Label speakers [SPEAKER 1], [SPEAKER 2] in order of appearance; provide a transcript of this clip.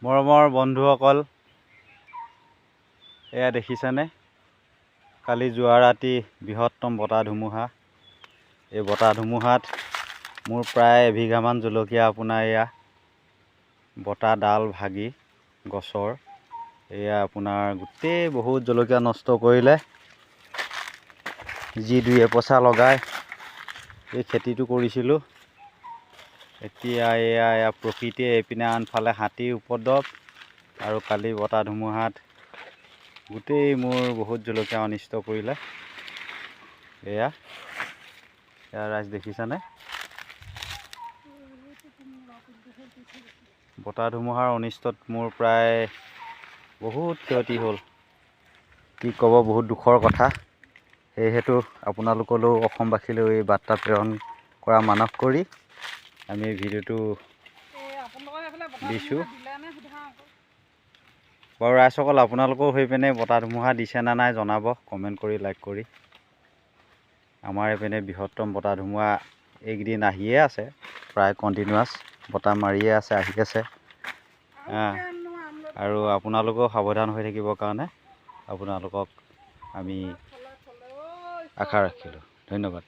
[SPEAKER 1] মৰমৰ বন্ধুসকল, এয়া দেখিছেনে? কালি যোৱা ৰাতি বৃহত্তম বতাহ ধুমুহা। এই বতাহ ধুমুহাত মোৰ প্ৰায় এবিঘামান জলকীয়া আপোনাৰ এয়া বতাহ ডাল ভাগি গছৰ এয়া আপোনাৰ গোটেই বহুত জলকীয়া নষ্ট কৰিলে। যি দুই এপইচা লগাই এই খেতিটো কৰিছিলোঁ, এতিয়া এয়া প্ৰকৃতিয়ে এইপিনে আনফালে হাতীৰ উপদ্ৰৱ আৰু কালি বতাহ ধুমুহাত গোটেই মোৰ বহুত জলকীয়া অনিষ্ট কৰিলে। এয়া ৰাইজ দেখিছানে? বতাহ ধুমুহাৰ অনিষ্টত মোৰ প্ৰায় বহুত ক্ষতি হ'ল। কি ক'ব, বহুত দুখৰ কথা। সেয়েহেতু আপোনালোকলৈও অসমবাসীলৈ এই বাৰ্তা প্ৰেৰণ কৰা মানস কৰি আমি এই ভিডিঅ'টো দিছোঁ। বাৰু ৰাইজসকল, আপোনালোকেও হৈ পিনে বতাহ ধুমুহা দিছে নে নাই জনাব কমেণ্ট কৰি, লাইক কৰি। আমাৰ এইপিনে বৃহত্তম বতাহ ধুমুহা এইকেইদিন আহিয়ে আছে, প্ৰায় কণ্টিনিউৱাছ বতাহ মাৰিয়ে আছে, আহি আছে। আৰু আপোনালোকেও সাৱধান হৈ থাকিবৰ কাৰণে আপোনালোকক আমি আশা ৰাখিলোঁ। ধন্যবাদ।